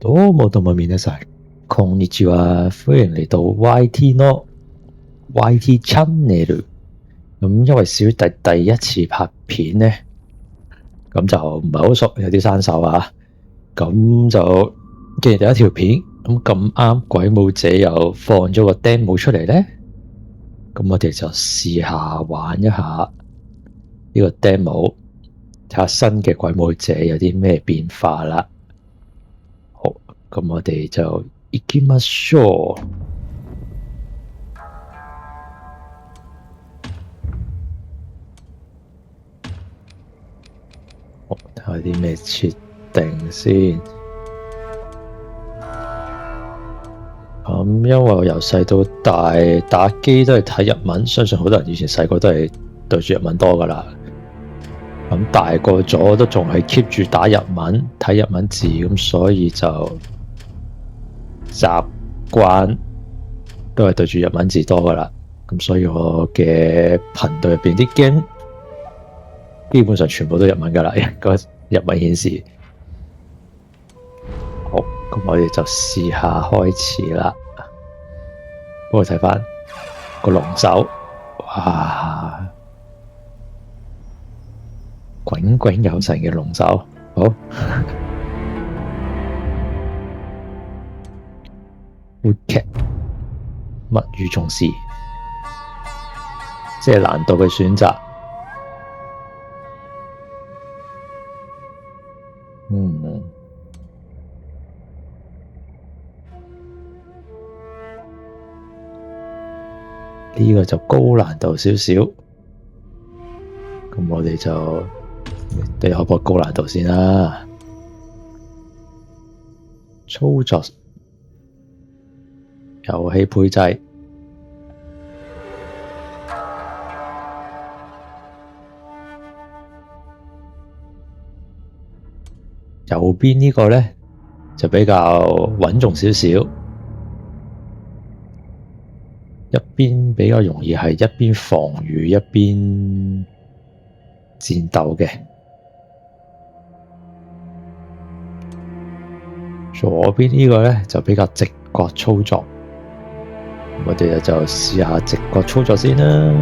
どうも皆さん，こんにちは，歡迎嚟到 YT の YT Channel。咁因為小弟第一次拍片呢，咁就唔係好熟，有啲生手啊。咁就既然第一條片，咁啱鬼武者又放咗個 demo 出嚟呢，咁我哋就試下玩一下呢個 demo，睇下新嘅鬼武者有啲咩變化啦。好，咁我哋就行きましょう。好，睇下啲咩設定先。因為我由細到大打機都係睇日文，相信好多人以前細個都係對住日文多噶啦。咁大個咗都仲係 keep 住打日文，睇日文字，咁所以就習慣都係對住日文字多噶啦。咁所以我嘅頻道入邊啲 game 基本上全部都日文噶啦，個日文顯示。好，咁我哋就試下開始啦。幫我睇翻個龍首，哇！炯炯有神嘅龍首，好。活劇物語重視，即係難度嘅選擇。呢個就高難度少少，咁我哋就都有個高難度先啦。操作遊戲配置，右邊呢個呢就比較穩重少少。一邊比較容易係一邊防禦一邊戰鬥嘅，左邊呢個呢就比較直覺操作，我哋就試下直覺操作先啦。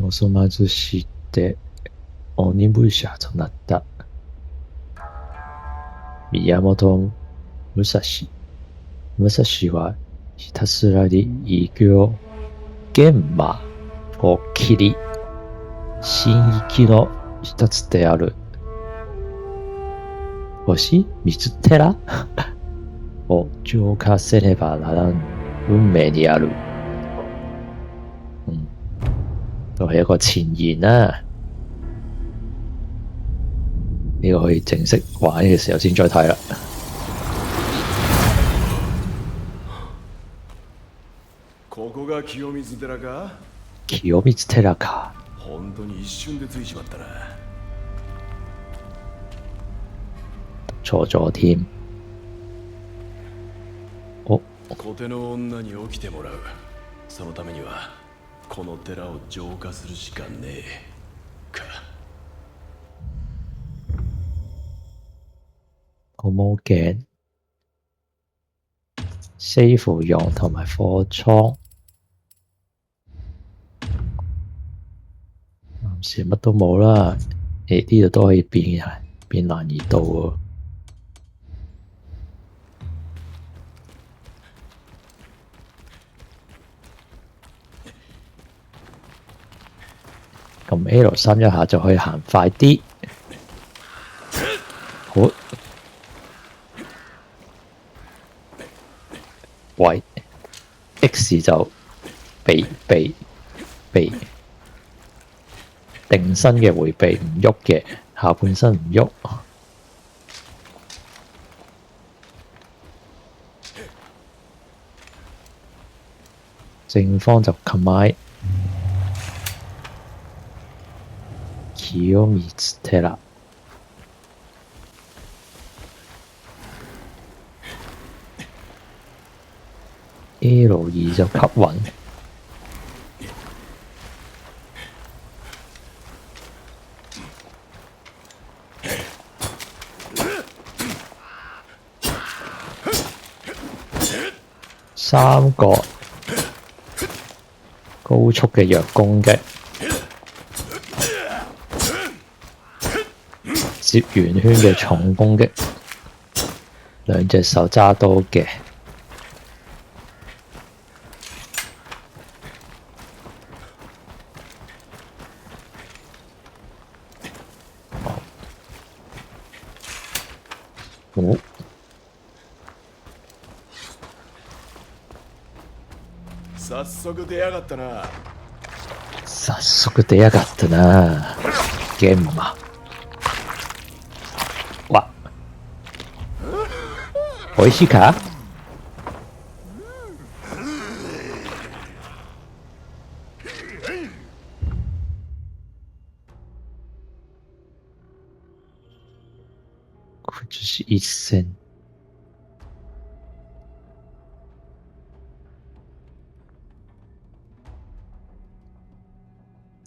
おそまずして鬼武者となった宮本武蔵。武蔵はひたすらに異形玄魔を切り、神域の一つである星水寺を浄化せねばならん運命にある。都係一個前言啦，呢個可以正式玩嘅時候先再睇啦。ここが清水寺か？清水寺か。本当に一瞬でついちまったな。錯咗添。お。小手の女に起きてもらう。そのためにはこの寺を浄化するしかねえか。個魔鏡、save 用同埋貨倉，暫時乜都冇啦。呢度都可以變難易度喎。撳 L3一下就可以行快啲。好，喂 ，X 就避，定身嘅迴避唔喐嘅，下半身唔喐。正方就 Command。清水寺 L2就吸暈。三角高速嘅弱攻擊，接圓圈嘅重攻擊，兩隻手揸刀嘅。哦，早速出やがったな。早速出やがったな。ゲンマ。わ。美味しいか？こっち一戦。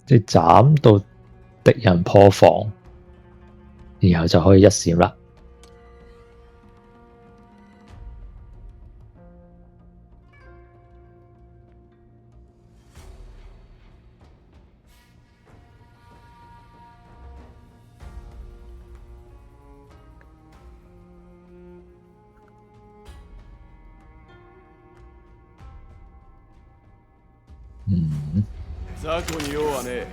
即係斬到敵人破防，然後就可以一閃啦。雑魚に用はねえ。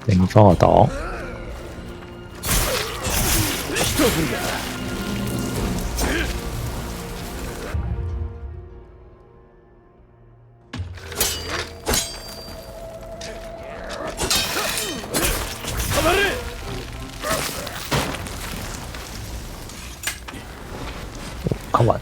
另一方我擋。一振りだ。離れ。吸暈。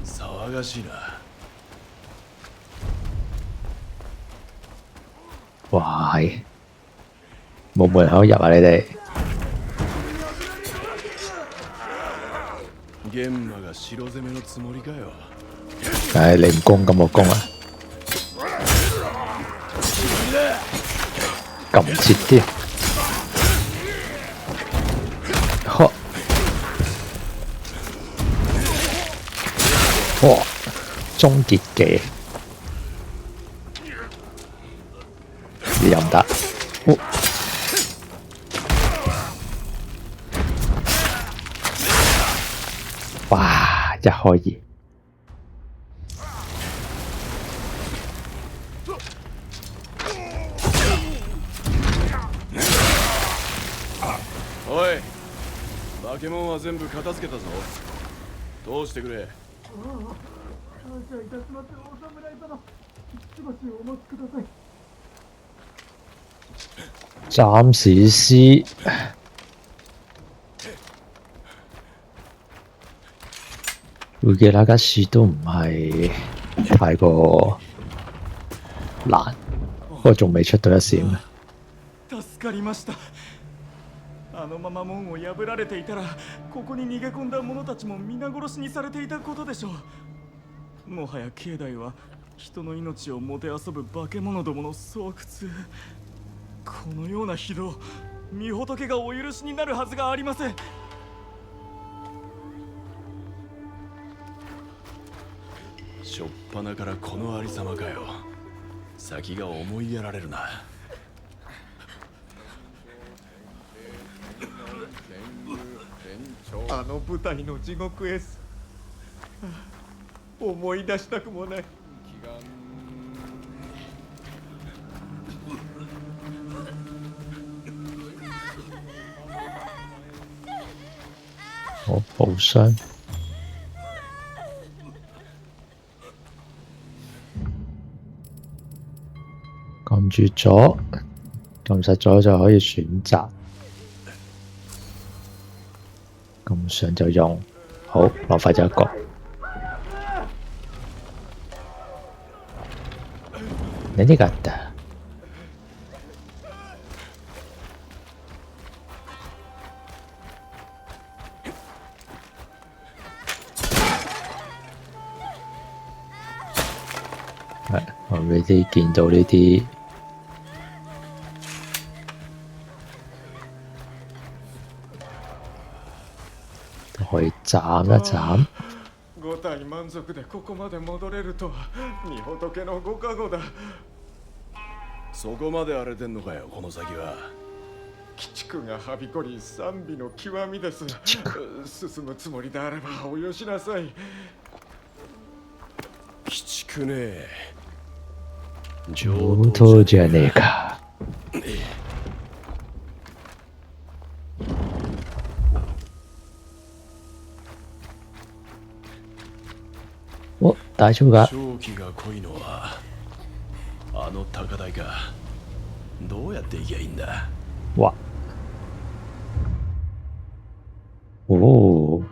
騒がしいな。哇係，冇門口入啊！你哋玄馬が城攻めのつもりかよ。唉，你唔攻咁我攻啊！撳唔切添。呵！哇！終結技，你又唔得。哦！哇！一開二。おい、化け物は全部片付けたぞ。どうしてくれ。感謝いたします、お侍様。しばしお待ちください。暫時先會嘅那家事都唔係太過難，不過仲未出到一閃。助かりました。あのまま門を破られていたら、ここに逃げ込んだ者たちも皆殺しにされていたことでしょう。もはや境内は人の命をもてあそぶ化け物どもの巣窟。このような非道、御仏がお許しになるはずがありません。しょっぱなからこのありさまかよ。先が思いやられるな。あの舞台の地獄絵図、思い出したくもない。我報傷。撳住咗，撳實咗就可以選擇。上就用，好浪費咗一個。何があった？我呢啲見到呢啲都可以斬一斬。5体満足でここまで戻れるとは御仏のご加護だ。そこまで荒れてんのかよ、この先は。鬼畜がはびこり賛美の極みです。進むつもりであればおよしなさい。鬼畜ね。上上等じゃねえか。お、大丈夫か？正気が濃いのはあの高台か。どうやって行きゃいいんだ？わ。おお。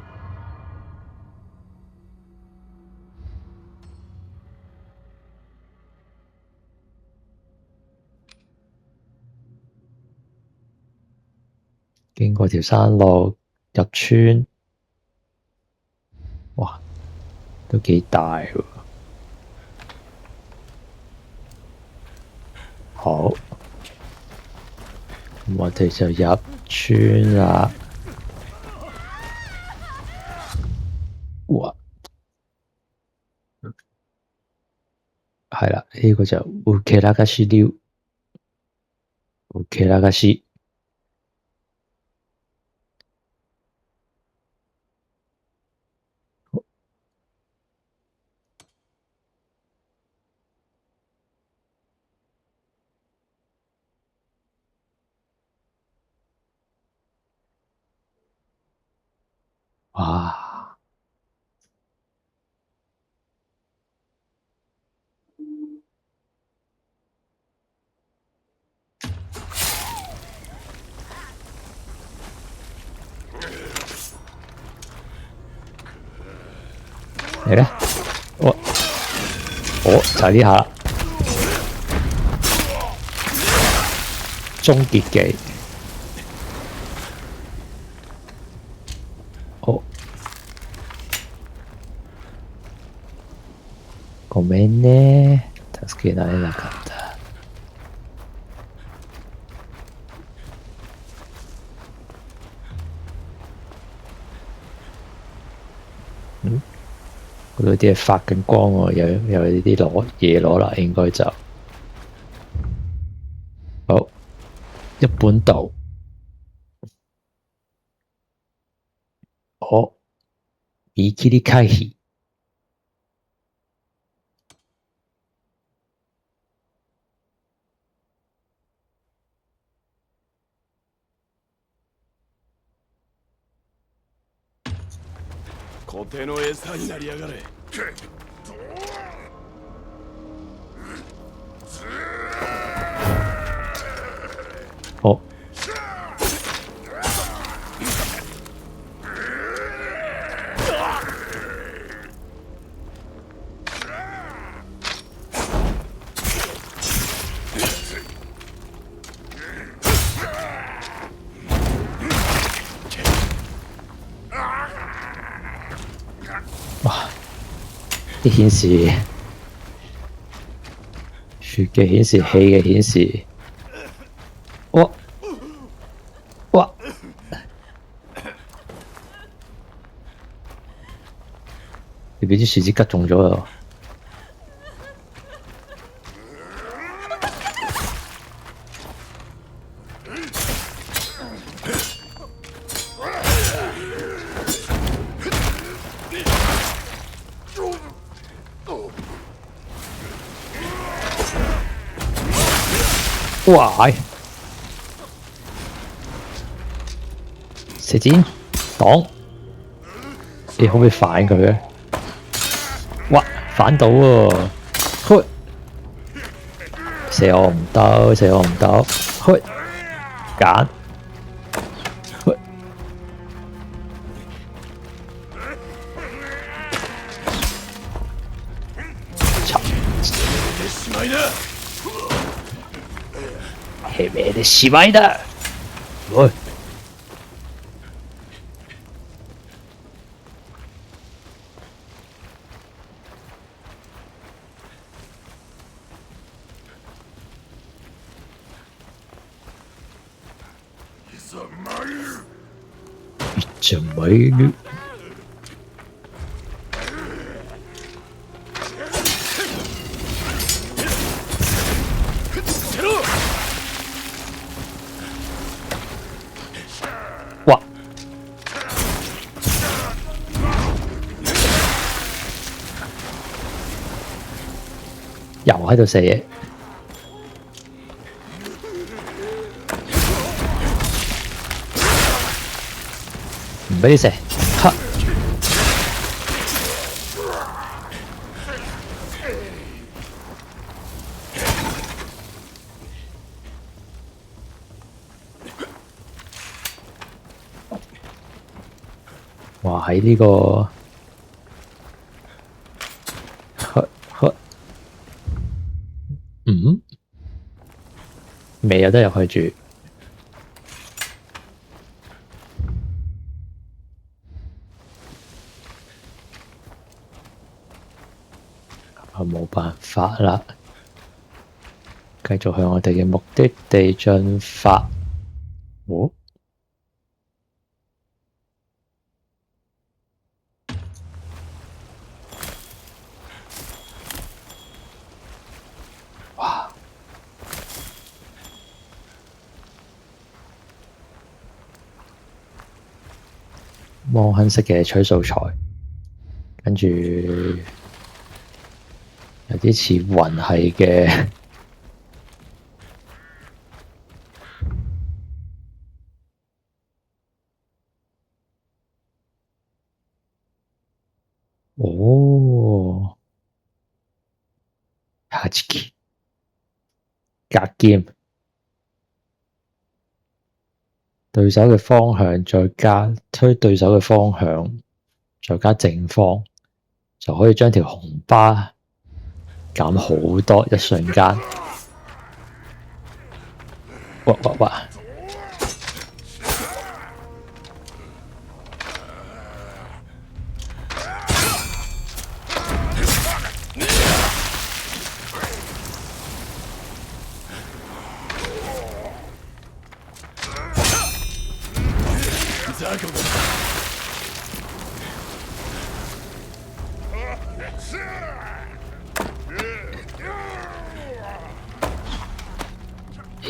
經過條山路入村，哇，都幾大喎。好，咁我哋就入村啦。哇，係啦，呢個就烏克拉加西溜，烏克拉加西。哇！嚟咧，我就係呢下啦，終結技。好，ごめんね、助けられなかった。嗰度啲嘢發緊光喎，有呢啲嘢攞啦，應該就好。一本道，お、見切り回避。小手の餌になりやがれ。お、哇！啲顯示血嘅顯示，氣嘅顯示，哇哇！你俾啲樹枝吉中咗啊！哇！射箭擋，你可唔可以反佢咧？哇！反到喎，開射我唔到，射我唔到，開揀，開しまいだ。てめえでしまいだ。おい。いっちゃ参る。哇！又喺度射嘢，唔俾你射，黑！哇！喺呢個黑，未有得入去住。冇辦法啦，繼續向我哋嘅目的地進發。哦，哇！芒亨式嘅取素材，跟住有啲似雲系嘅。哦，下次見，格劍，對手嘅方向再加推對手嘅方向，再加正方，就可以將條紅巴減好多，一瞬間。哇！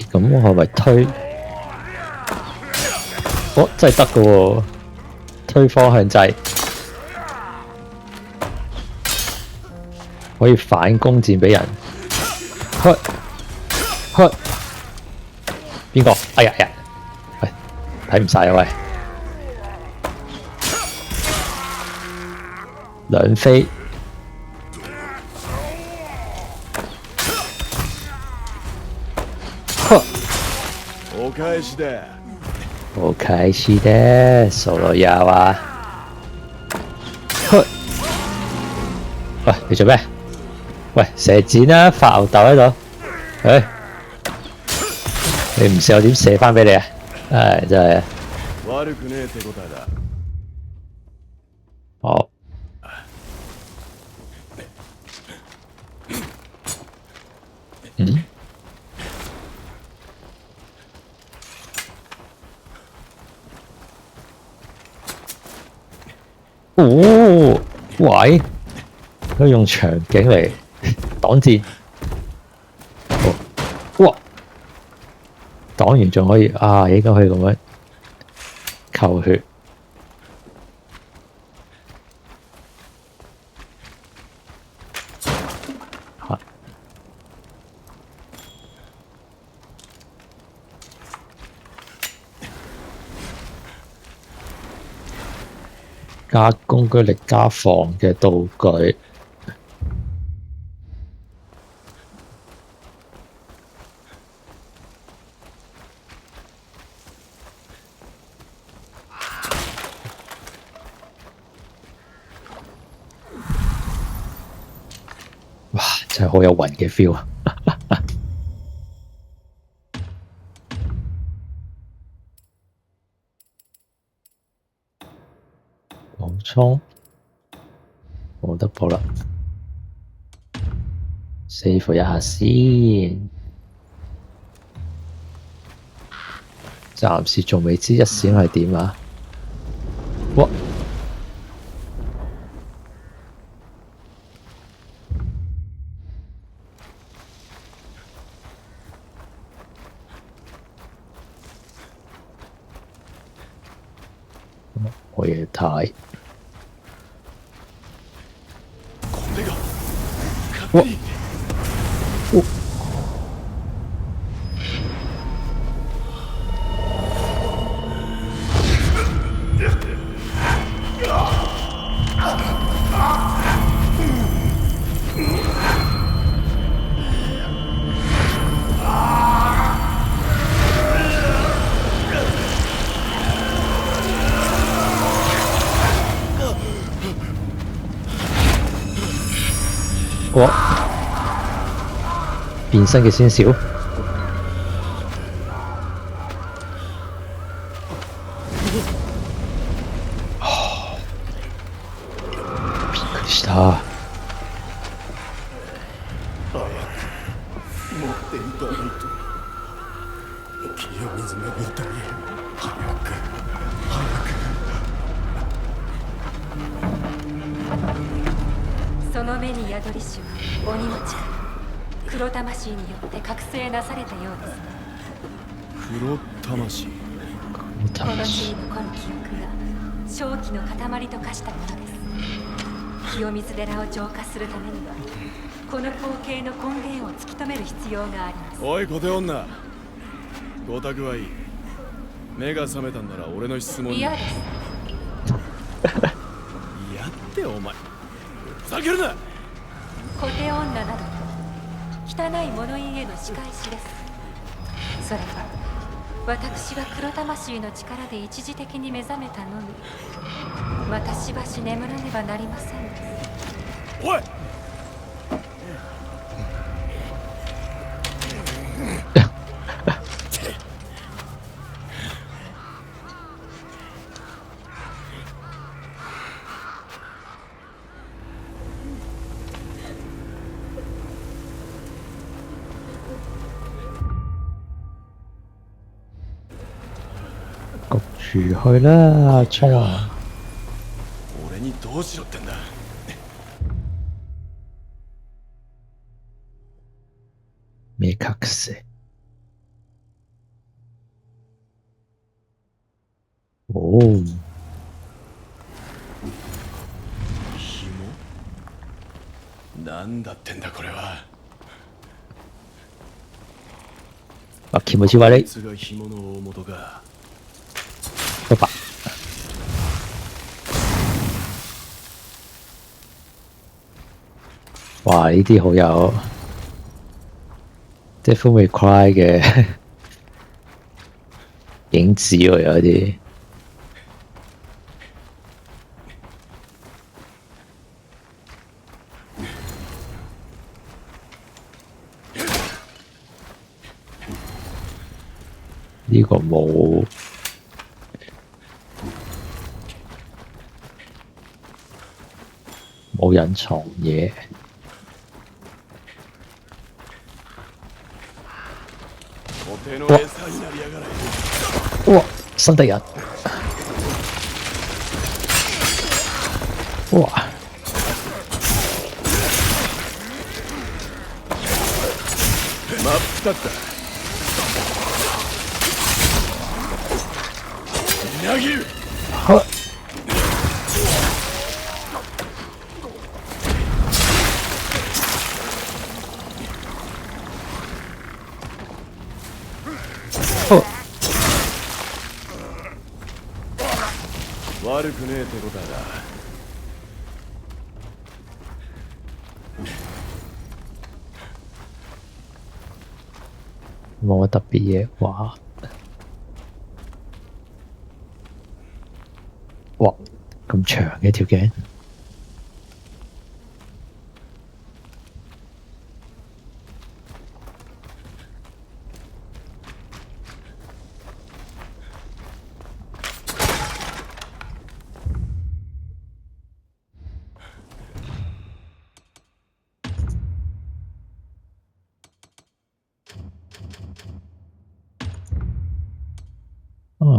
咁我係咪推？哦，真係得㗎喎！推方向掣可以反攻箭俾人。邊個？哎呀！喂，睇唔晒啊！喂，兩飛。お返しだ。お返しです。ソロヤは。喂，你做咩？喂，射箭啦，發吽哣喺度。你唔射我點射翻俾你啊？唉，真係。悪くねえ手応えだ。好。哦，喂，佢用長頸嚟擋箭。哇！擋完仲可以應該可以咁樣扣血。加攻擊力加防嘅道具。哇！真係好有雲嘅 feel 啊！補充冇得補啦，save 一下先。暫時仲未知一閃係點啊！哇！我嘢睇。これが勝手に哇！變身嘅先兆。びっくりした。持っていかないと清水の舞台へ早くその目に宿りしは鬼の力黒魂によって覚醒なされたようです黒魂この地位の古の記憶が正気の塊と化したものです清水寺を浄化するためにはこの光景の根源を突き止める必要がありますおい小手女ごたくはいい目が覚めたんなら俺の質問に嫌です嫌ってお前ふざけるな小手女などと汚い物言いへの仕返しですそれは私は黒魂の力で一時的に目覚めたのみまたしばし眠らねばなりませんおい焗住去啦，衝啊！俺にどうしろってんだ目隠せ。おお。紐なんだってんだこれはあ、気持ち悪い。いつが紐の大元かパパ。哇！呢啲好有即係 Devil May Cry 嘅影子喎，有啲。呢個冇隱藏嘢。小手の餌になりやがれ哇！新敵人。哇！真っ二つだみなぎるはっ悪くねえ手応えだ冇乜特別嘢。哇！哇！咁長嘅條頸。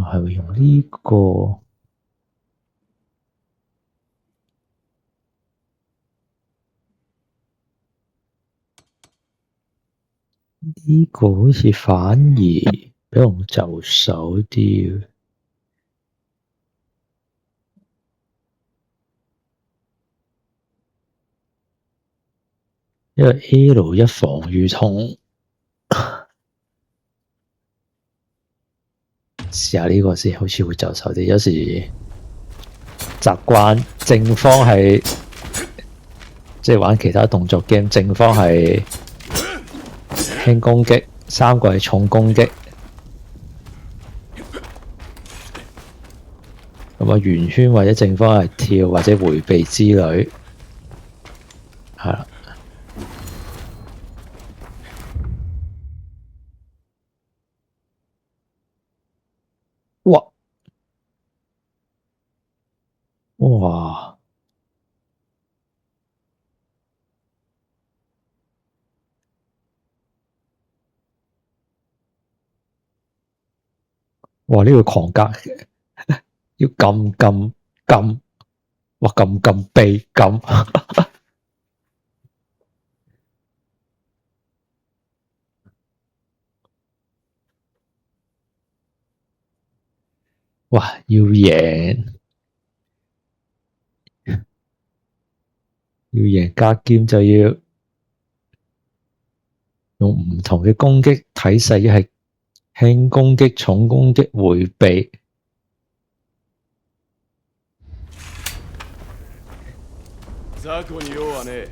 係會用呢個。呢個好似反而比較就手啲，因為 L1防禦痛，試下呢個先，好似會就手啲。有時習慣正方係即係玩其他動作 game，正方係輕攻擊，三個係重攻擊。咁啊，圓圈或者正方係跳或者迴避之類，係啦。哇！哇！哇！呢個狂格要撳，哇！撳避撳，哇！要贏格劍就要用唔同嘅攻擊體勢，一係輕攻擊、重攻擊、迴避。雑魚に用はねえ。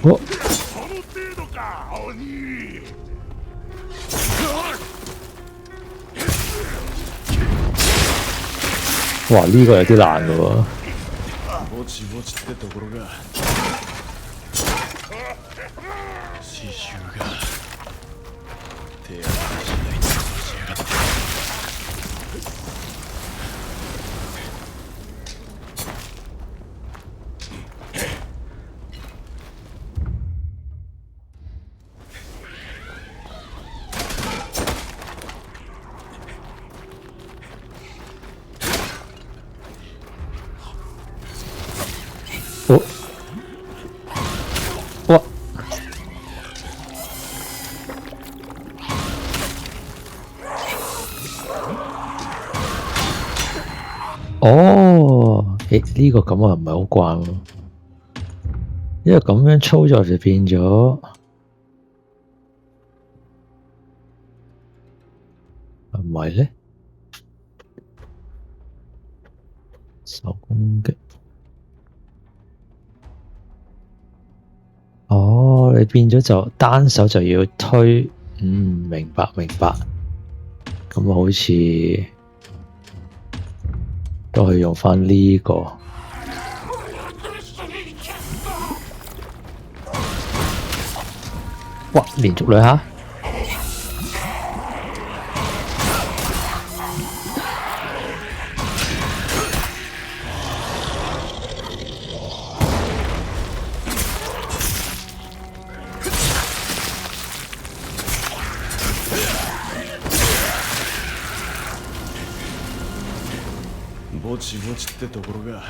哦！哇！呢個有啲難嘅喎。ぼちぼちってところが刺繍が手当たり次第に殺しやがって。哦！哇！哦，呢個咁啊唔係好慣喎，因為咁樣操作就變咗唔係咧，手攻擊。哦，你變咗就單手就要推，明白。咁好似都可以用返呢個。哇！連續兩下。ぼちぼちってところが。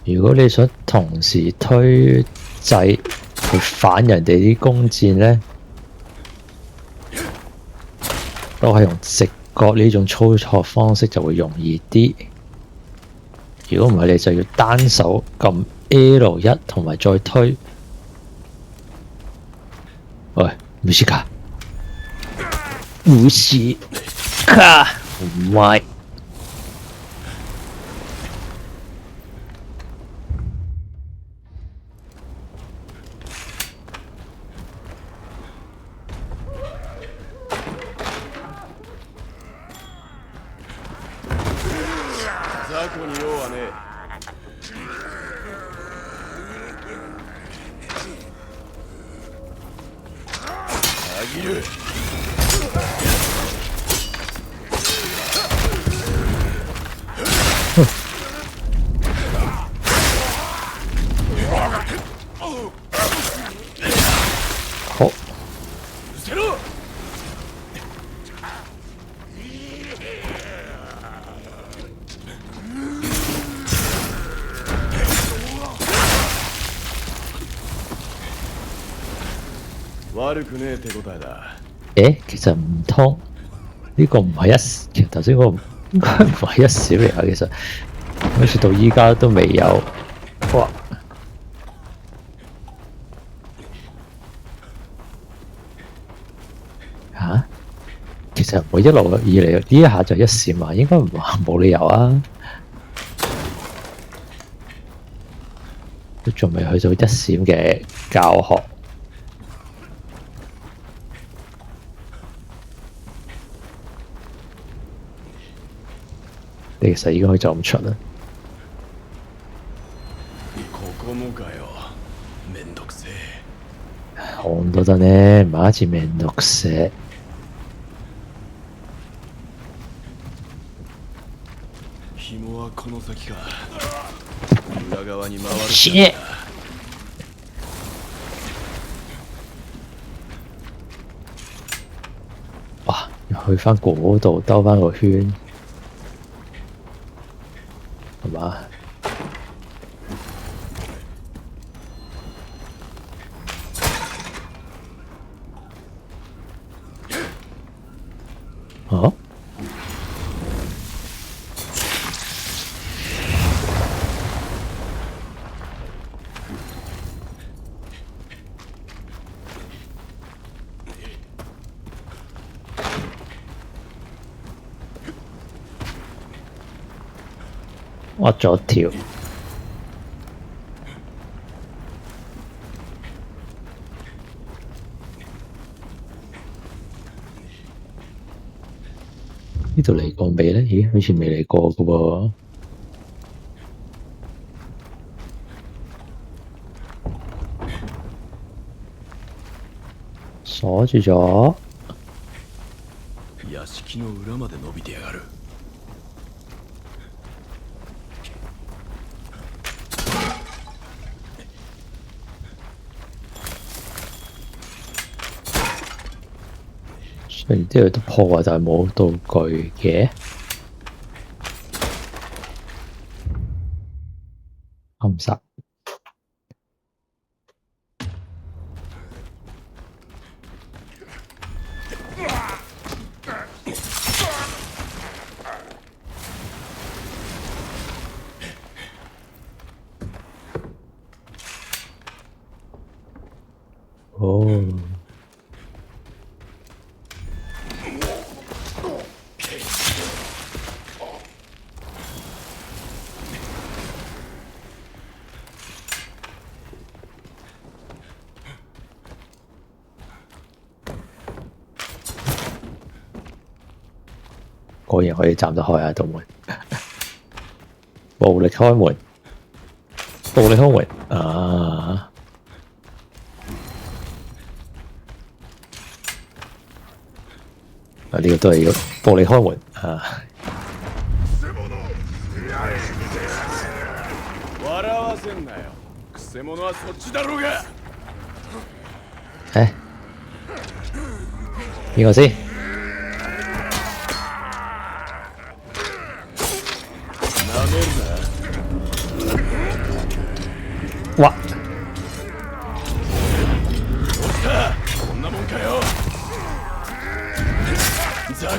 如果你想同時推掣去反人哋啲弓箭咧，都係用直覺呢種操作方式就會容易啲。如果唔係，你就要單手撳 L1同埋再推。喂，無視卡，無視卡，唔係。雑魚に用はねえ。たぎる。悪くねえ手応えだ。其實唔通呢個唔係一，其實頭先嗰個應該唔係一小嚟啊！其實好似到依家都未有。哇！嚇？其實唔會一路以嚟呢一下就一閃啊，應該唔冇理由啊！都仲未去到一閃嘅教學。你其實已經可以就咁出啦。ここもかよ。めんどくせえ。本当だね。マジめんどくせえ。紐はこの先か。裏側に回る。死ね。哇！去翻嗰度兜翻個圈，係嘛？啊？屈咗條。呢度嚟過未呢？咦，好似未嚟過嘅喎。鎖住咗。屋敷の裏まで伸びてやがる。雖然啲嘢都破壞，但係冇道具嘅。暗殺。哦。果然可以斬得開啊！道門，暴力開門，暴力開門啊！呢個都係要暴力開門啊！笑わせんなよ。くせ者はそっちだろうが。邊個先？哇！こんなもんかよ。ザコ。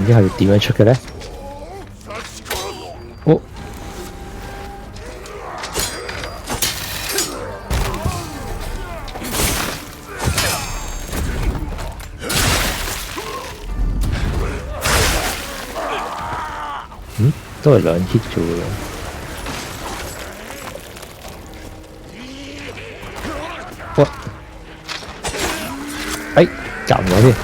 之後要點樣出嘅呢？哦，都係2 hit 啫喎。哇！斬咗添。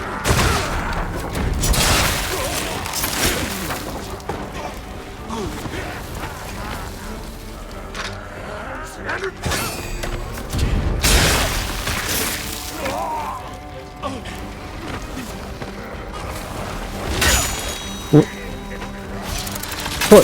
喂，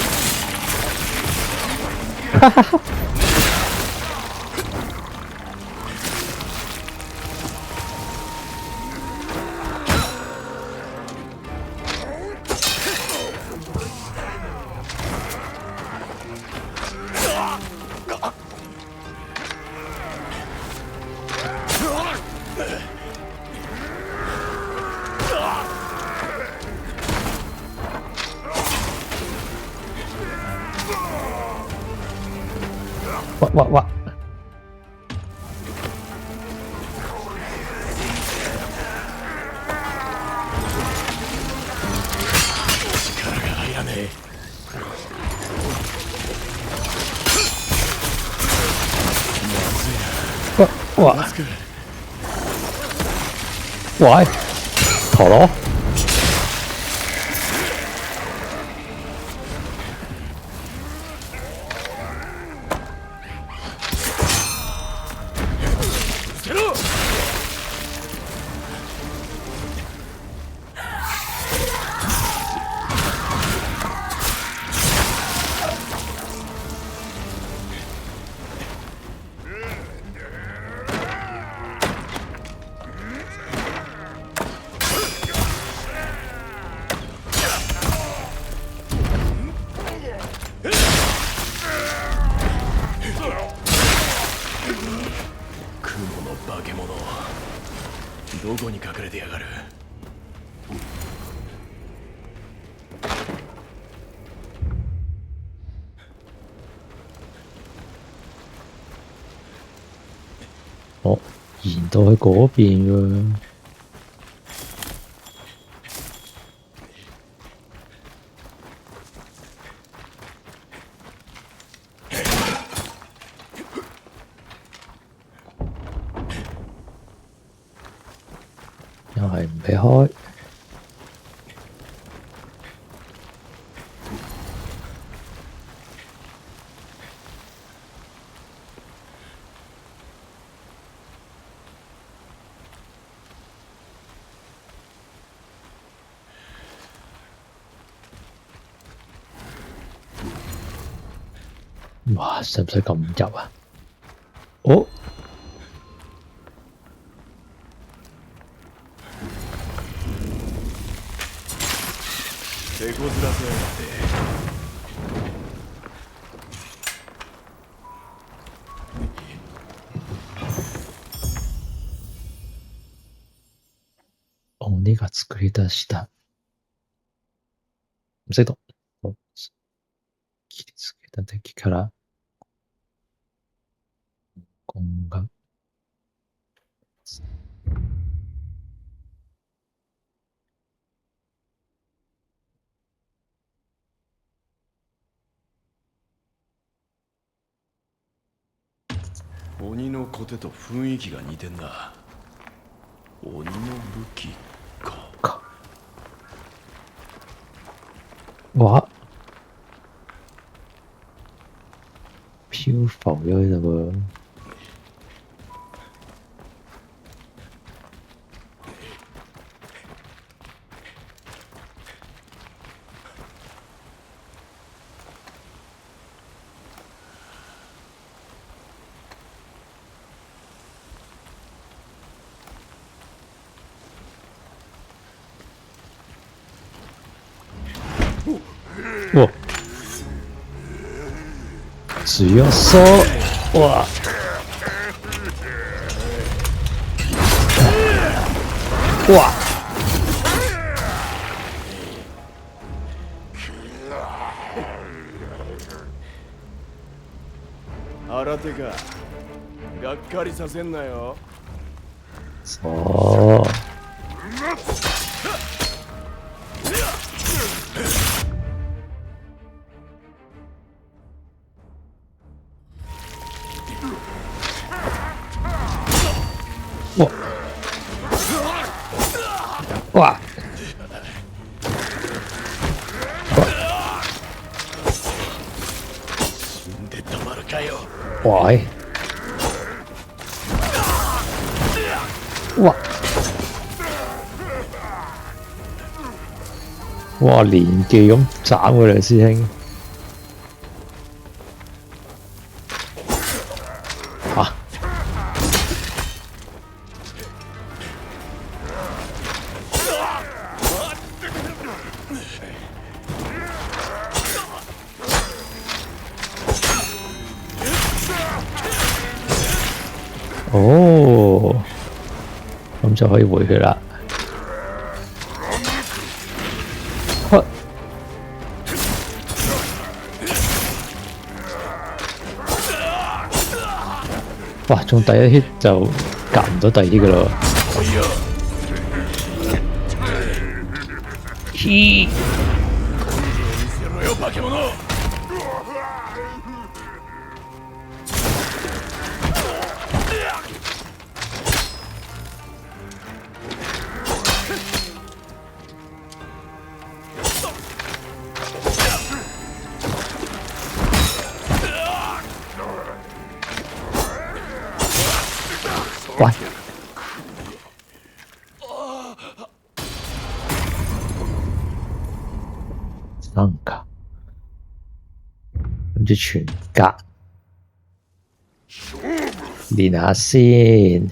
哇！力が入らねえ。哇！マスク喂，陀螺，捨てろ。雲の化け物、どこに隠れてやがる。我延到去嗰邊喎。又係唔俾開，哇！使唔使咁入啊？哦！手こずらせやがって。鬼が作り出した唔識讀切りつけた敵から根が鬼のコテと雰囲気が似てんな。鬼の武器か。哇！漂浮咗喺度喎。哇！強そう哇！哇！新手か。がっかりさせんなよ。そう。わっ死んでたまるかよ。喂！哇！哇！連技咁斬佢哋師兄。哦，咁就可以回血啦。哇！中第一 hit 就夾唔到第二噶咯。見せろよ化け物。喂！三格，跟住全格，練下先。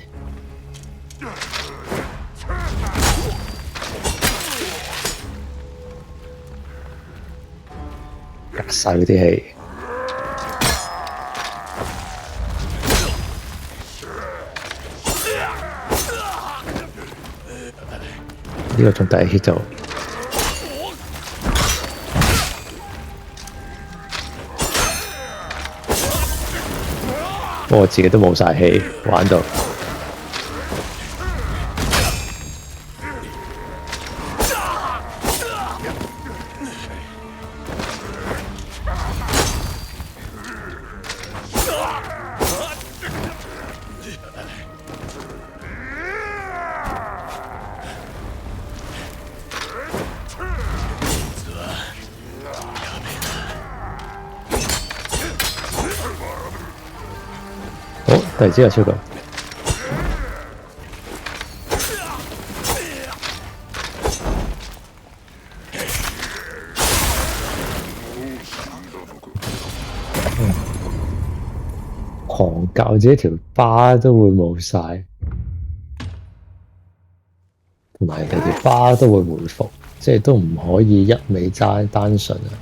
隔晒嗰啲氣。呢個仲第一 hit 就不過我自己都冇晒氣玩到。好，突然之間超過。狂教自己條疤都會冇晒，同埋人哋條疤都會回復，即係都唔可以一味齋單純啊！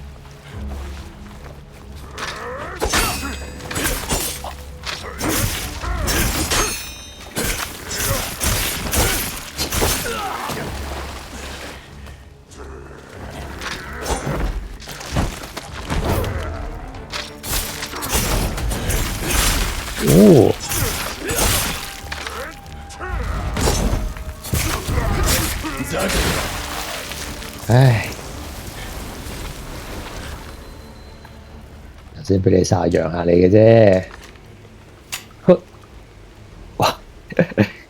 哦，唉，頭先俾你殺養下你嘅啫。哇，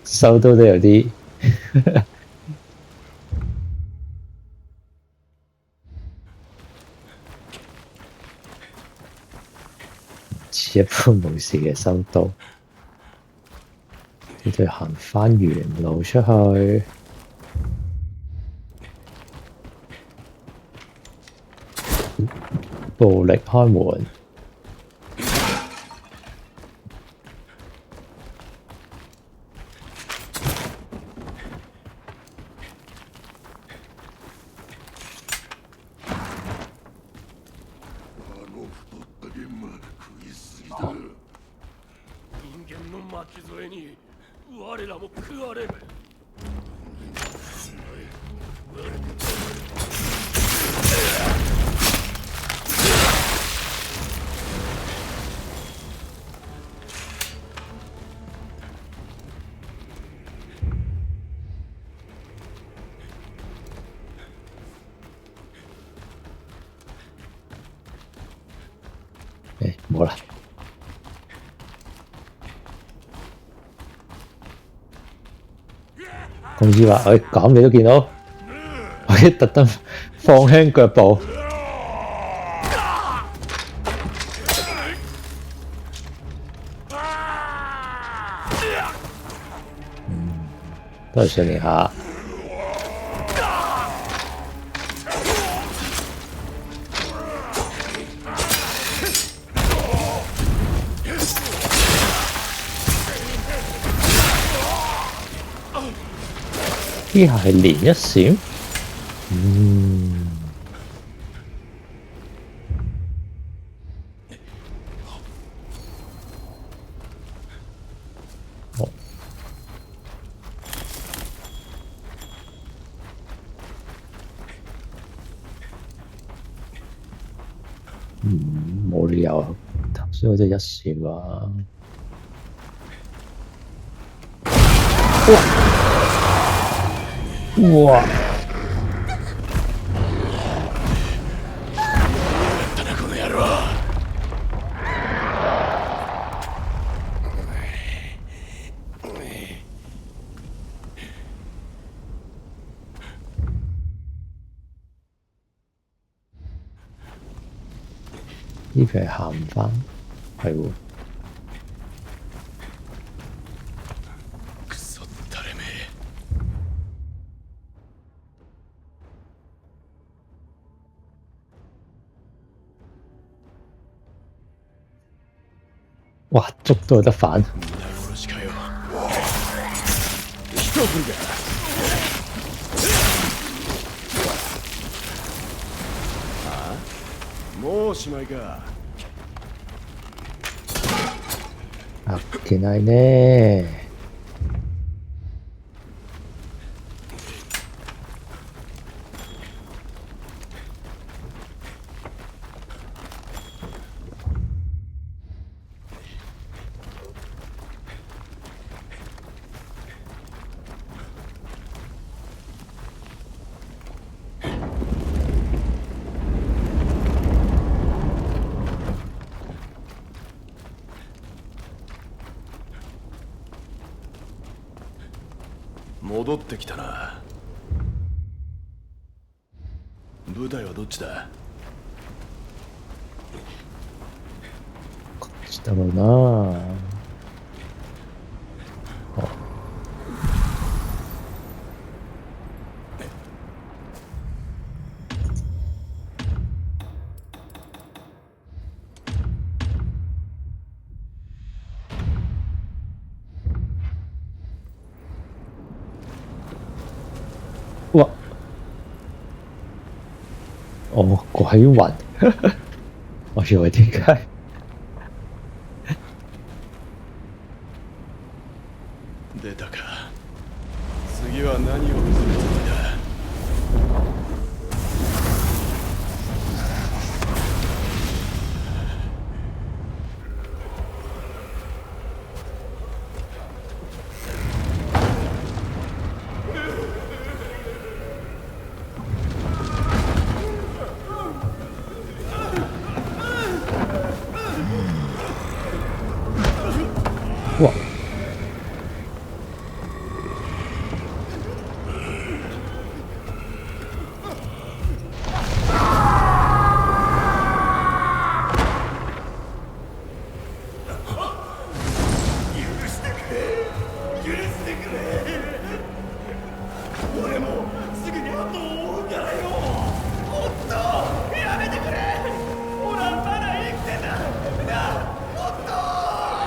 收刀都有啲似一般無事嘅收刀。呢度行返原路出去。暴力開門。人間の巻き添えに我らも食われる。冇啦。公子話：喂，咁你都見到，我特登放輕腳步。都係訓練下。呢下係連一閃，哦，冇理由頭先嗰隻一閃話。哇！たなこの野郎。呢邊係行唔返，係喎。クソったれめ。哇！捉都有得反。皆殺しかよ。一振りだ。ああ、もうおしまいか。あっけないね。戻ってきたな。舞台はどっちだ？こっちだろうな。哇！哦，鬼魂！我以為點解？出たか。次は何を見せるつもりだ？哇！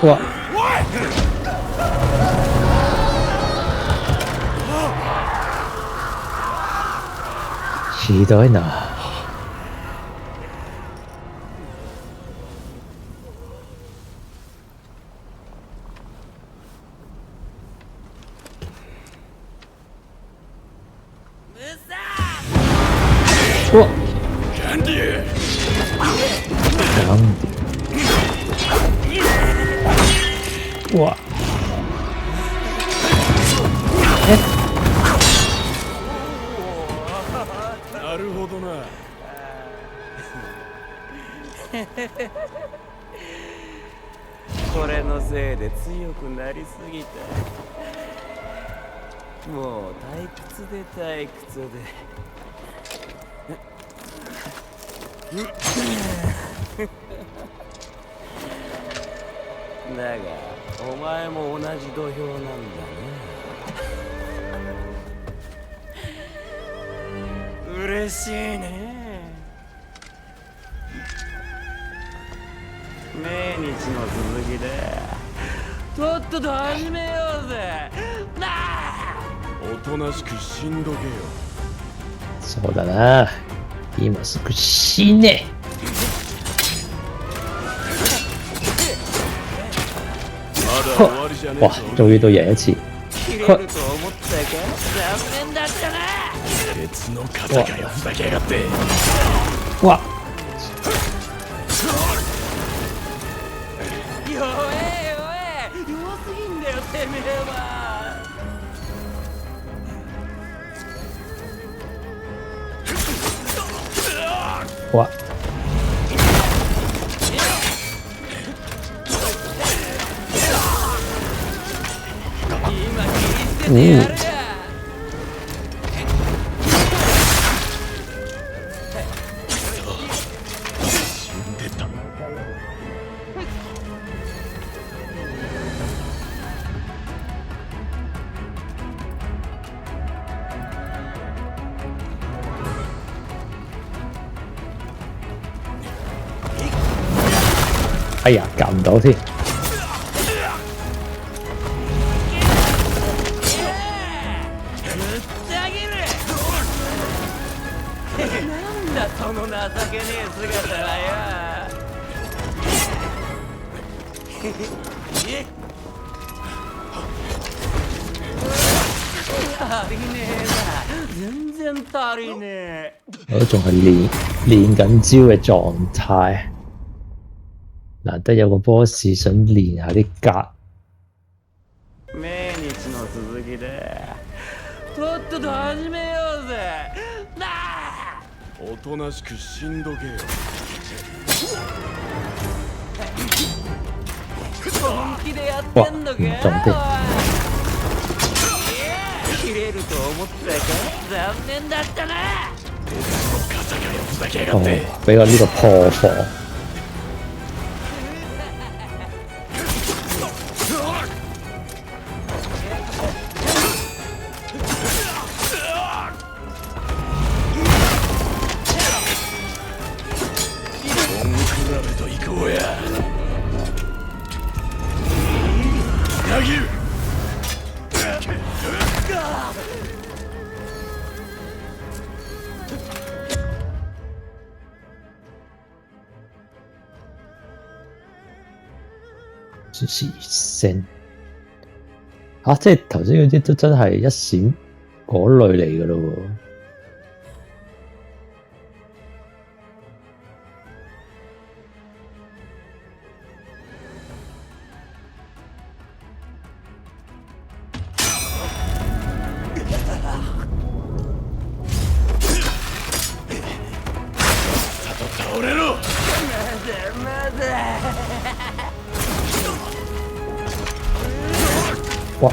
哇！ひどいな。うわっ！ガンディなんで？うわ！なるほどな。これのせいで強くなりすぎた。もう退屈で退屈で。だがお前も同じ土俵なんだね。嬉しいね。命日の続きだ。とっとと始めようぜ。なあ！おとなしく死んどけよ。そうだな。今すぐ死ね。まだ終わりじゃねえ哇！ぞ。終於都贏一次。切れると思ったか？残念だったな。鉄の肩かよ、ふざけやがって。哇！てめえは。哇！今切り捨ててやるや。死んでた。哎呀，夾唔到添。なんだその情けねえ姿はよ。足りねえな、全然足りねえ。我都仲係練緊招嘅狀態，難得有個 boss 想練下啲格。命日の続きでとっとと始めようぜ。なあ、おとなしく死んどけよ。本気でやってんのかよ。わうん切れると思ったか。残念だったな。風がよふざけやが哦って。，俾我呢個破防。本比べと行こうや。裏切る。時聲啊！即係頭先嗰啲都真係一閃嗰類嚟㗎咯喎。倒れろ。哇！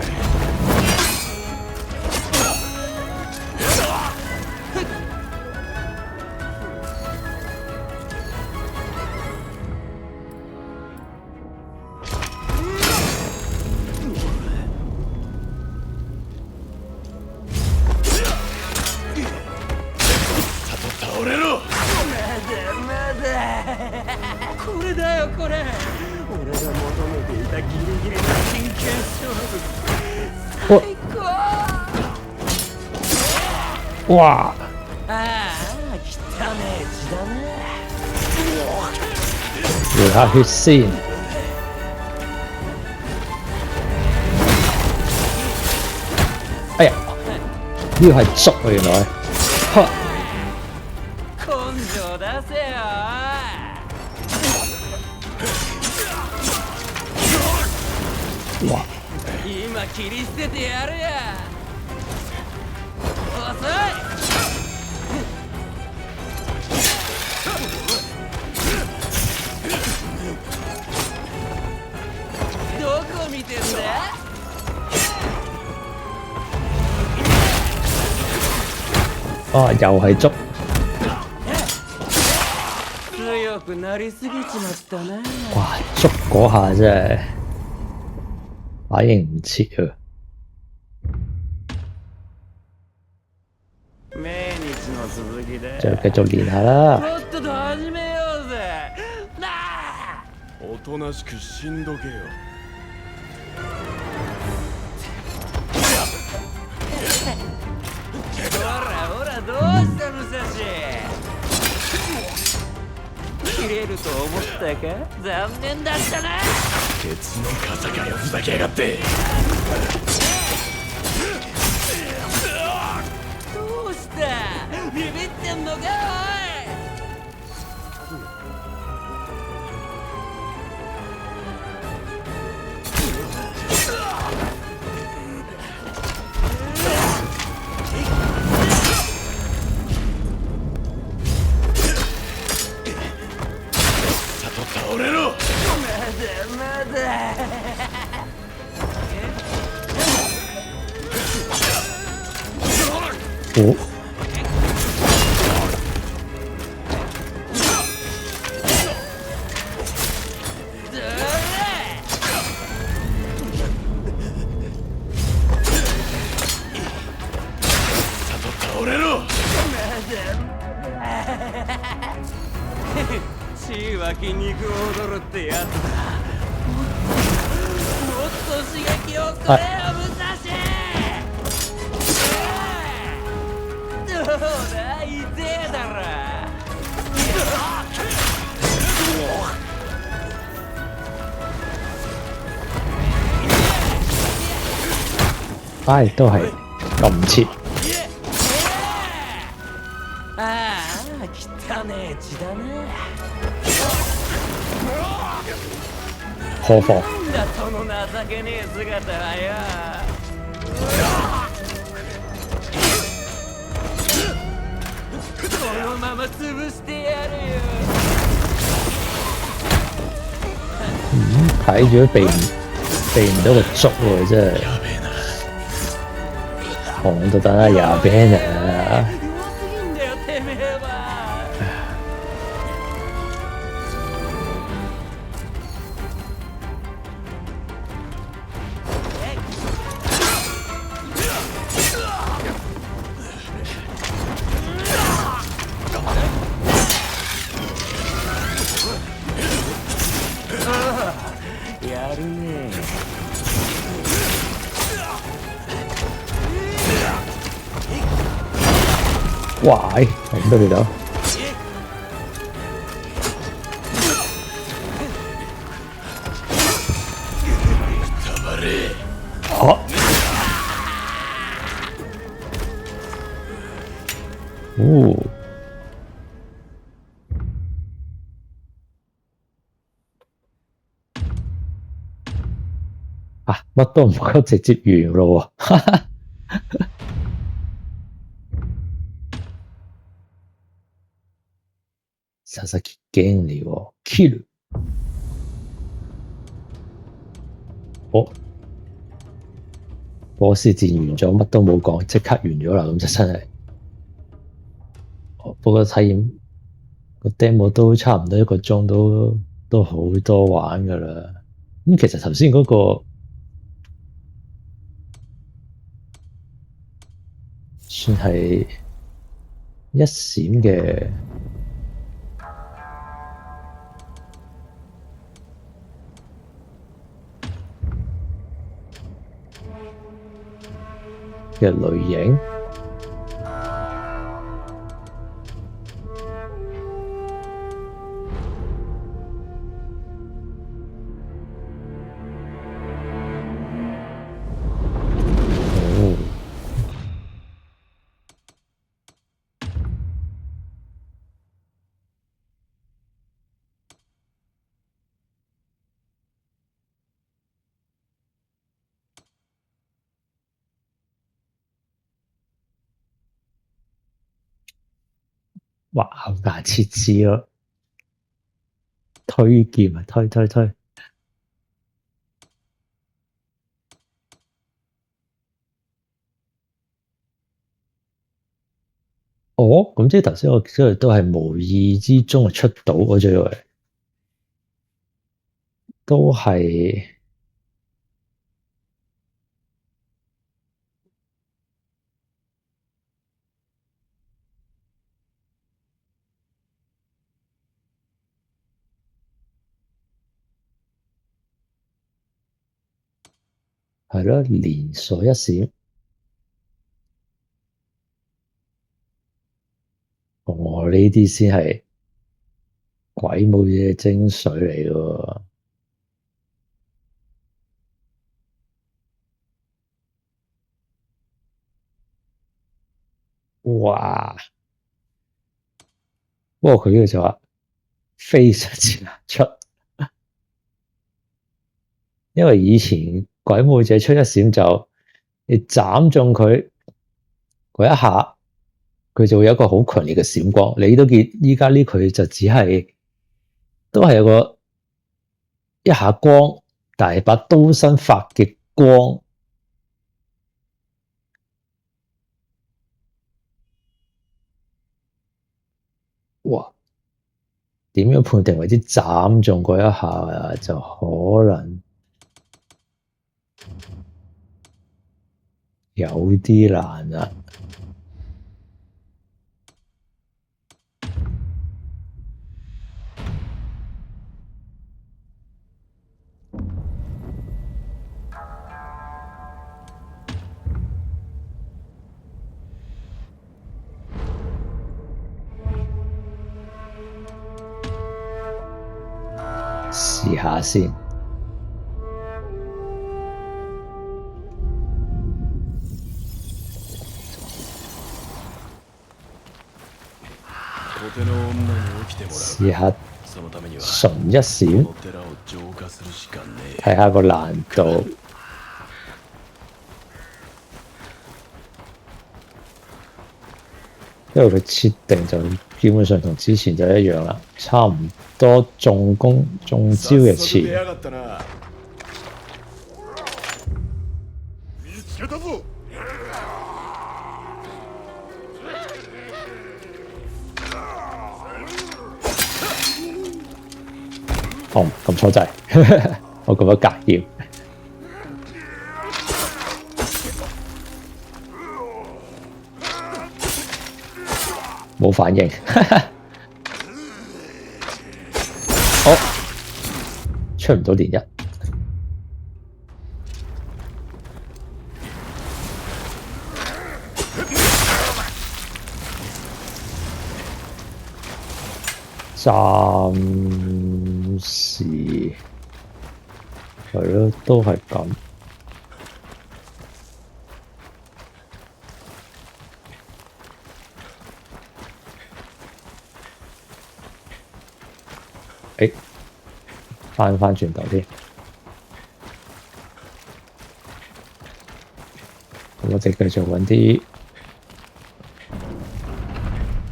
倒れろ。これだよこれ。俺が求めていたギリギリの真剣勝負。お最高。哇！ああ、汚ねえ血だね。回下血先。哎呀！呢個係捉啊原來。哈！根性出せよ。哇！今切り捨ててやるや。遅い。どこ見てんだ。啊，又係捉。強くなりすぎちまったな。哇！捉嗰下真係反應唔切啊！命日の続きで就繼續練下啦。とっとと始めようぜ。なあ、おとなしく死んどけよ。ほらほら、どうした武蔵。切れると思ったか。残念だったな。ケツの風がよふざけやがって。どうしたビビってんのか。おい。哦，倒れろ。血は筋肉踊るってやつだ。もっと刺激をくれよ武蔵。どうだ痛えだろ。唉，都係撳唔切。ああ汚ねえ血だな。何況なんだその情けねえ姿はよ。このまま潰してやるよ。睇住都避唔到個捉喎，真係紅到得啦，廿邊啊！弱すぎんだよてめえは。やるね。哇！咁都見到，黙れ。嚇！哦，啊，乜都唔覺直接完咯喎！佐々木經理喎，kill！哦，波斯戰完咗，乜都冇講，即刻完咗啦，咁就真係。不過體驗個 demo 都差唔多1個鐘，都好多玩㗎啦。咁其實頭先嗰個算係一閃嘅類型。哇！牙切齒咯，推劍啊，推！哦，咁即係頭先我即係都係無意之中出到，我仲以為都係係咯，連鎖一閃。哦，呢啲先係鬼武者嘅精髓嚟喎。哇！不過佢呢個就話非常之難出，因為以前鬼武者出一閃就你斬中佢嗰一下，佢就會有一個好強烈嘅閃光。你都見依家呢佢就只係都係有個一下光，但係把刀身發嘅光點樣判定為之斬中嗰一下啊？就可能有啲難啦。試下先。小手の女に起きてもらう。試下そのためには純一閃，この寺を浄化するしかねえ。睇下個難度。因為佢設定就基本上同之前就一樣啦，差唔多中招嘅早速出前。やがったな。見つけたぞ。哦，撳錯掣，我撳咗隔劍，冇反應。哦，出唔到連一。暫時係咯，都係咁。誒，翻轉頭添，咁我哋繼續揾啲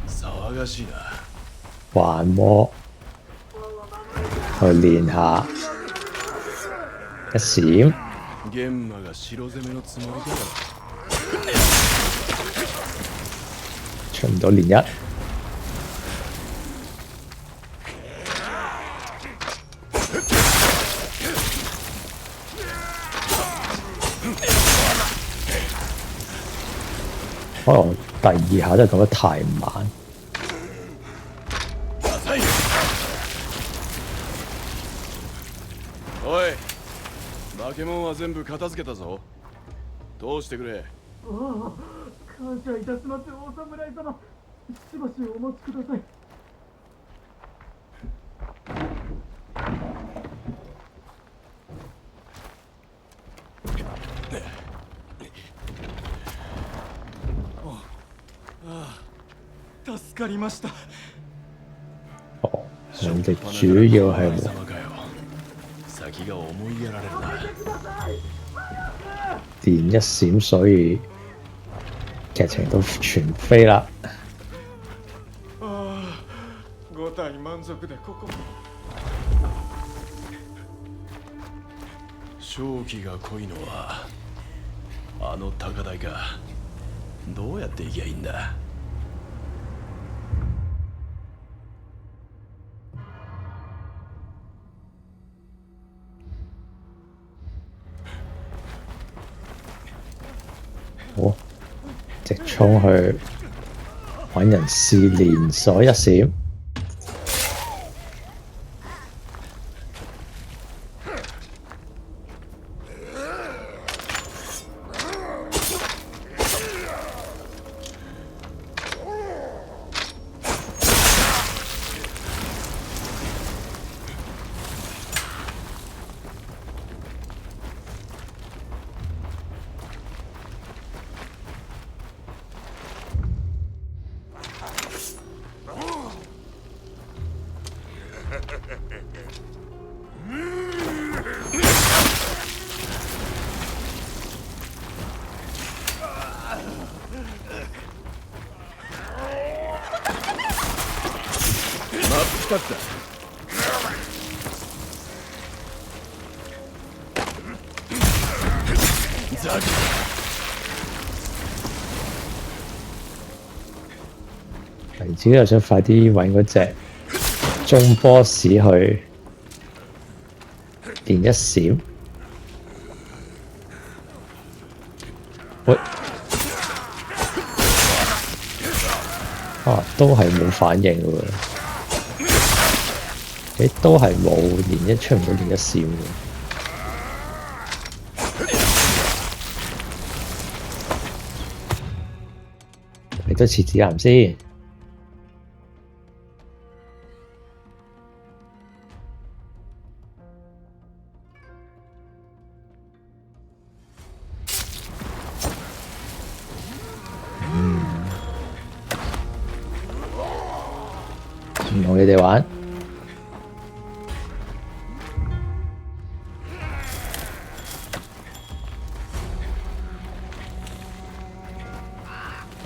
騒がしいな。幻魔去練下一閃，玄馬が白攻めのつもりだ。出唔到連一。可能第二下真係撳得太慢。おい、化け物は全部片付けたぞ。どうしてくれ。感謝いたしますお侍様。しばしお待ちください。助かりました。哦，我哋主要係様かよ。先が思いやられるな。電一閃，所以劇情都全飛啦。5体満足でここ。正気が濃いのはあの高台か。どうやって行きゃいいんだ。好，直衝去揾人試連鎖一閃。使った。ザキ。自己又想快啲揾嗰隻中 boss 去連一閃，喂，都係冇反應嘅喎，都係冇連一出唔到連一閃嘅，你都似指南先。唔同你哋玩，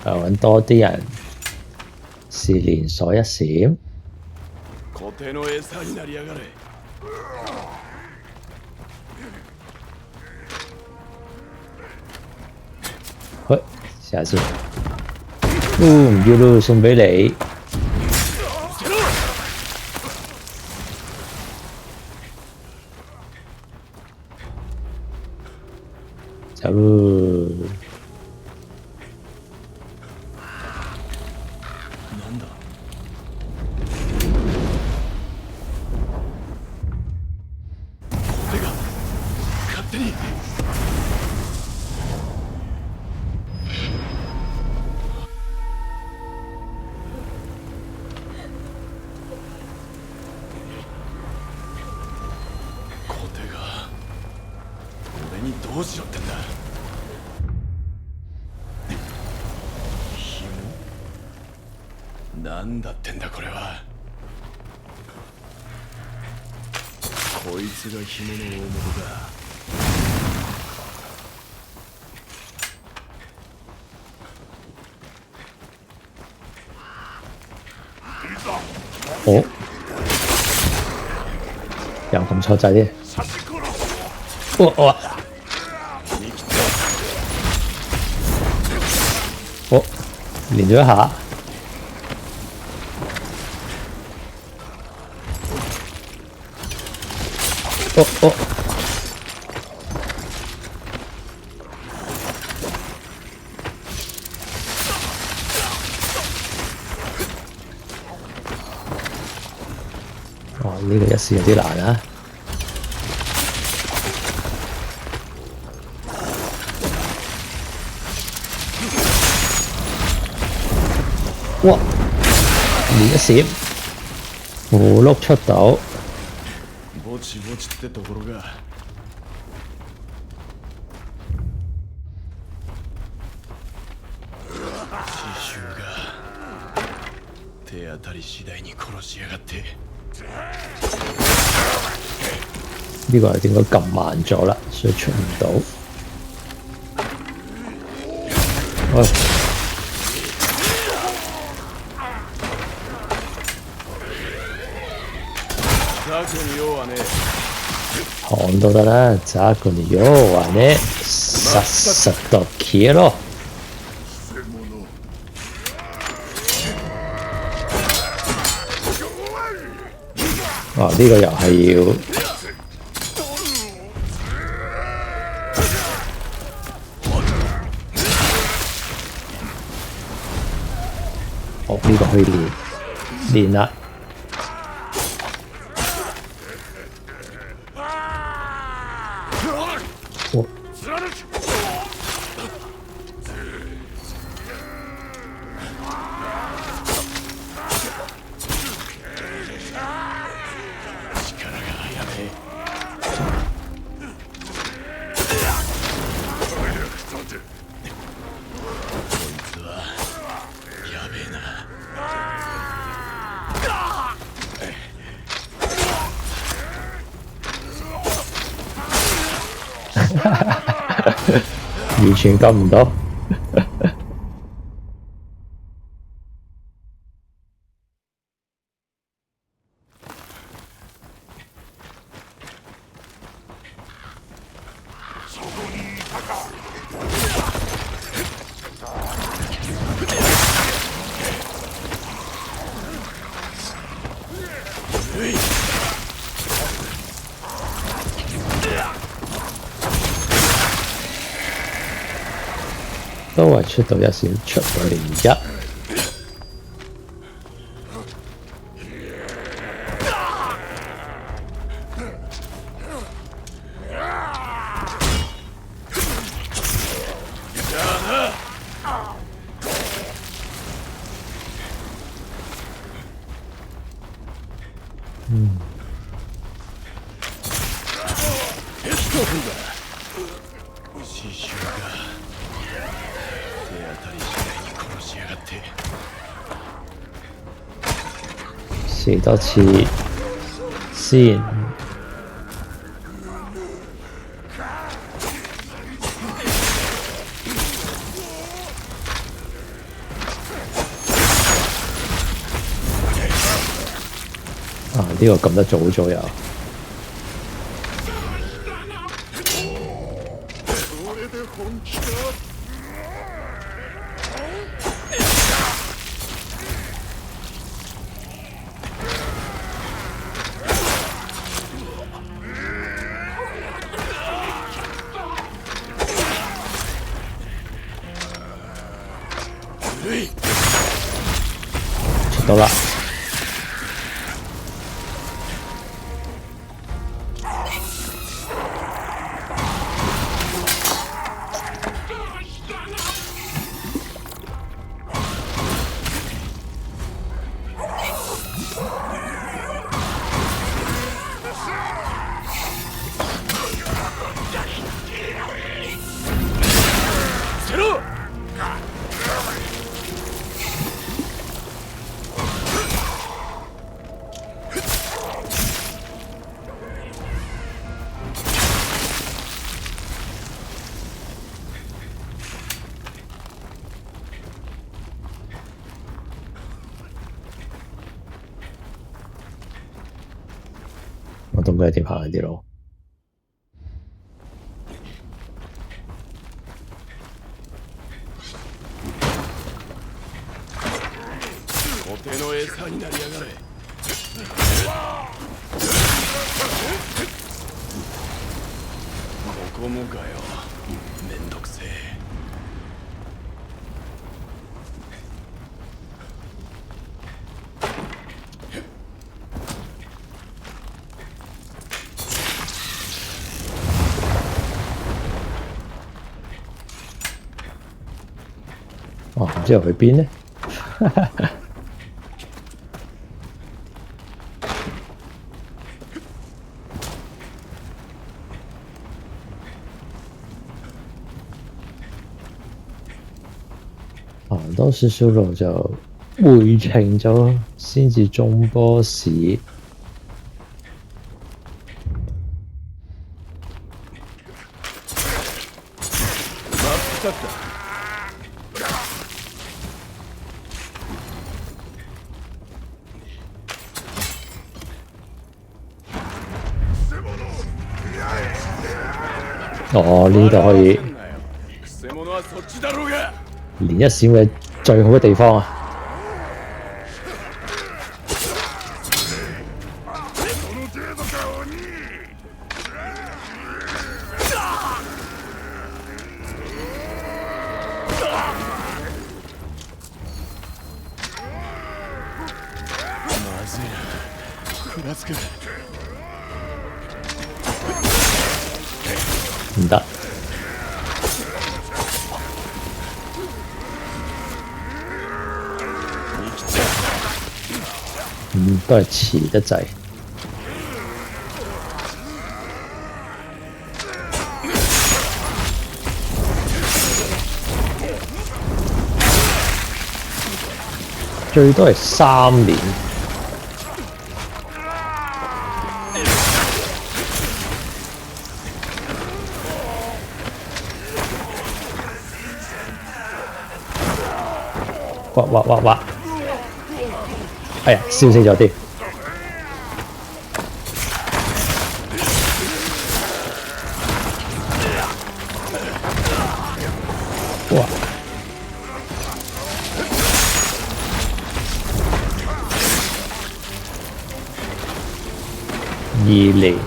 揾多啲人試連鎖一閃。固定の餌になりやがれ。喂，試下先。唔要咯，送俾你。走咯！なんだ。これが勝手に。コテが俺にどうしろってんだ。なんだってんだこれは。こいつが紐の大元だ。哦，又咁錯掣啲。哇！哦，連咗一下。哦！哇！呢個一試有啲難啊！哇！連一閃，葫蘆出到。ぼちぼちってところが。刺繍が手当たり次第に殺しやがって。呢個係應該撳慢咗啦，所以出唔到。喂！看都得啦，ザコに用はね、さっさと消えろ。呢個又係要。呢個可以練啦。完全撳唔到。出到一閃出嚟一。刺繍が手当たり次第に殺しやがって。試多次先。啊！呢個撳得早咗又。出到啦！我懂佢係點行啲路。お手の餌になりやがれ。ここもかよ。めんどくせえ。哦，唔知又去邊呢？多少少路就回程咗先至中波士。哦，呢度可以連一閃嘅最好嘅地方啊！唔得。都係遲得滯。最多係3年。哇！哎呀，燒死咗啲。哇！2年。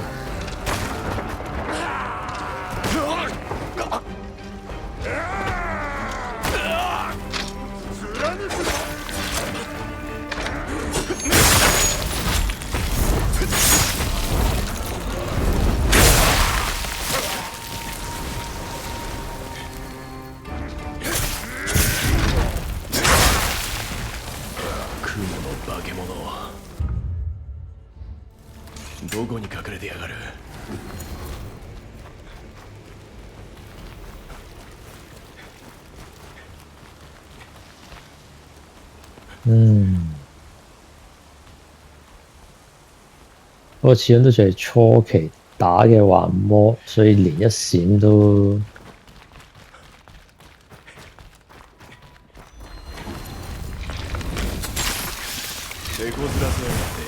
ぬぞ。雲の化け物、どこに隠れてやがる。不過始終都仲係初期打嘅幻魔，所以連一閃都手こずらせやがって。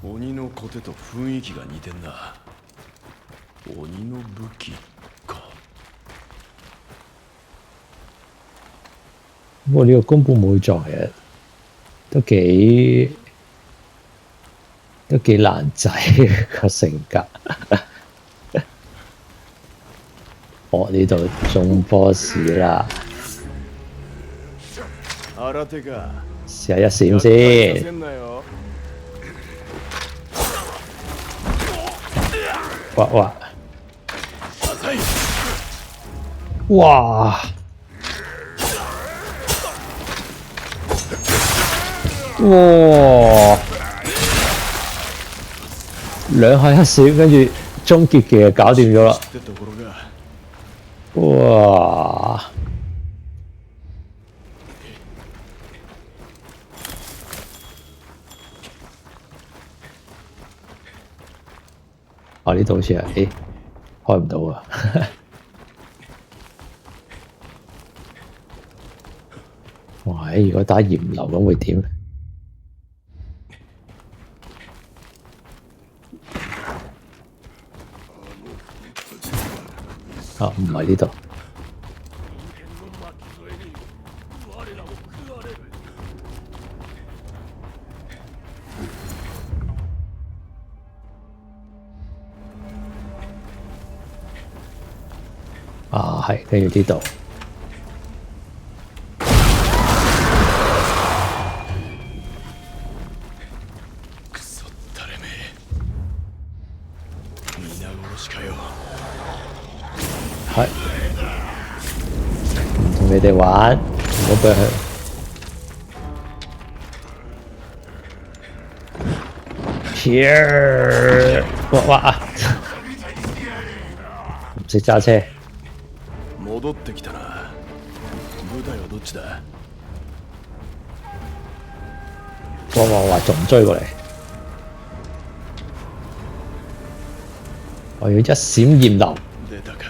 鬼のコテと雰囲気が似てんな。鬼の武器か。不過呢個根本冇做，其實都幾難仔個性格。我呢度中 boss 啦，新手か。試下一閃先。せんなよ。哇！浅い。哇！哇！兩下一閃，跟住終結技就搞掂咗啦。ってところが。哇！呢度好似係，開唔到啊！哇！如果打炎流咁會點？啊，唔係呢度。啊，係，跟住呢度。クソったれめ。皆殺しかよ。係。唔同你哋玩，唔好俾佢。Here， 哇！唔識揸車。戻ってきたな。部隊はどっちだ？哇！仲追過嚟，我要一閃炎流。出たか。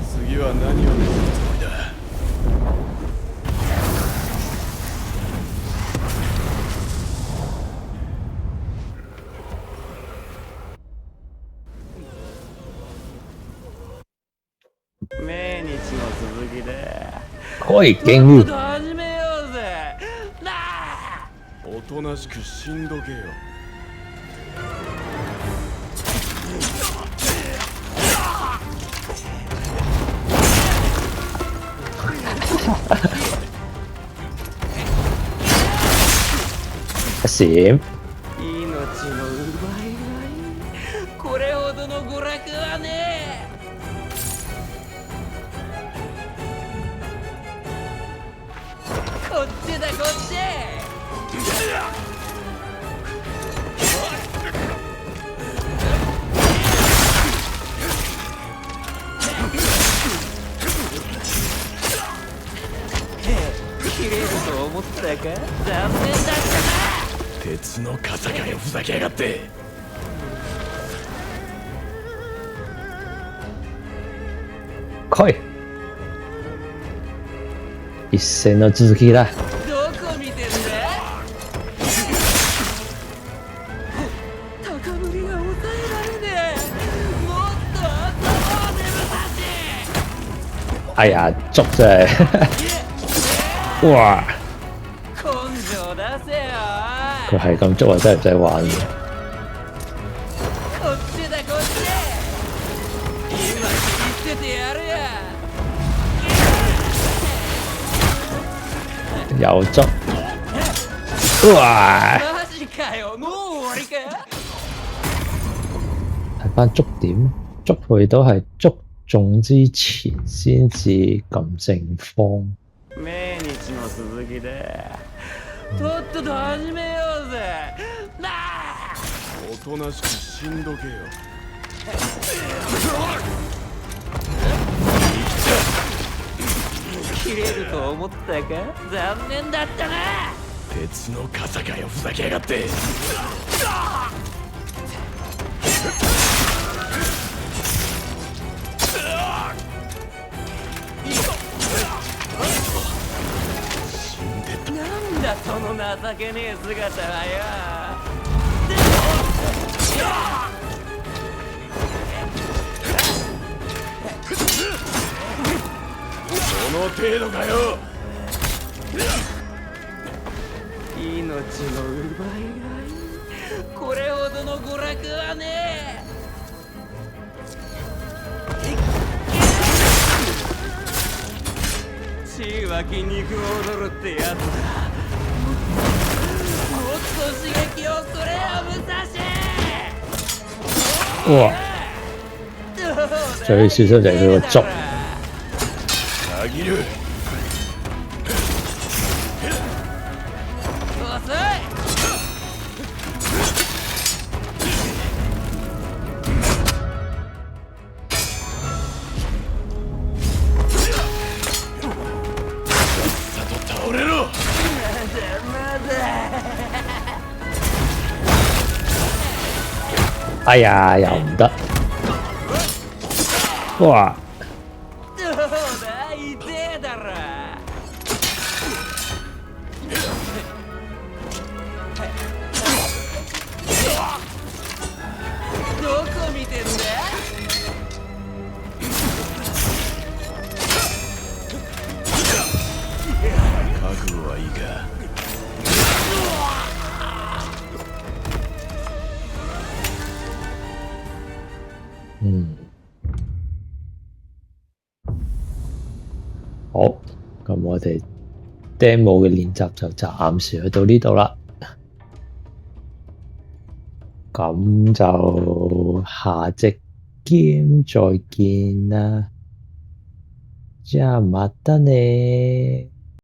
次は何を狙うつもりだ？命日の続きで。可以勁喎！始めようぜ。なあ。おとなしく死んどけよ。一閃。命の奪い合い。これほどの娯楽はねえ。こっちだこっち。切れると思ったか？残念だったな。鉄の肩がよ、ふざけやがって。来い！一戦の続きだ。どこ見てんだ？高ぶりが抑えられねえ。もっと頭を眠させ。哎呀，捉真係，哇！根性出せよ。佢係咁捉啊，真係唔使玩。っちだこっち。今切り捨ててやるや。又執，哇！マジかよ、もう終わりか。睇翻捉點，捉佢都係捉中之前先至撳正方。命日の続きでとっとと始めようぜ。なあ、おとなしく死んどけよ。切れると思ったか。残念だったな。鉄の傘かよ、ふざけやがって。なんだその情けねえ姿はよ。その程度かよ。命の奪い合い、これほどの娯楽はねえ。血は筋肉踊るってやつだ。もっと刺激をくれよ武蔵。哇！最小心就係佢個捉，たぎる。遅い。さっと倒れろ。哎呀，又唔得，哇！どうだ、痛えだろ。どこ見てんだ。覚悟はいいか。嗯，好，咁我哋 demo 嘅練習就暫時去到呢度啦。咁就下隻 game 再見啦，じゃあまたね。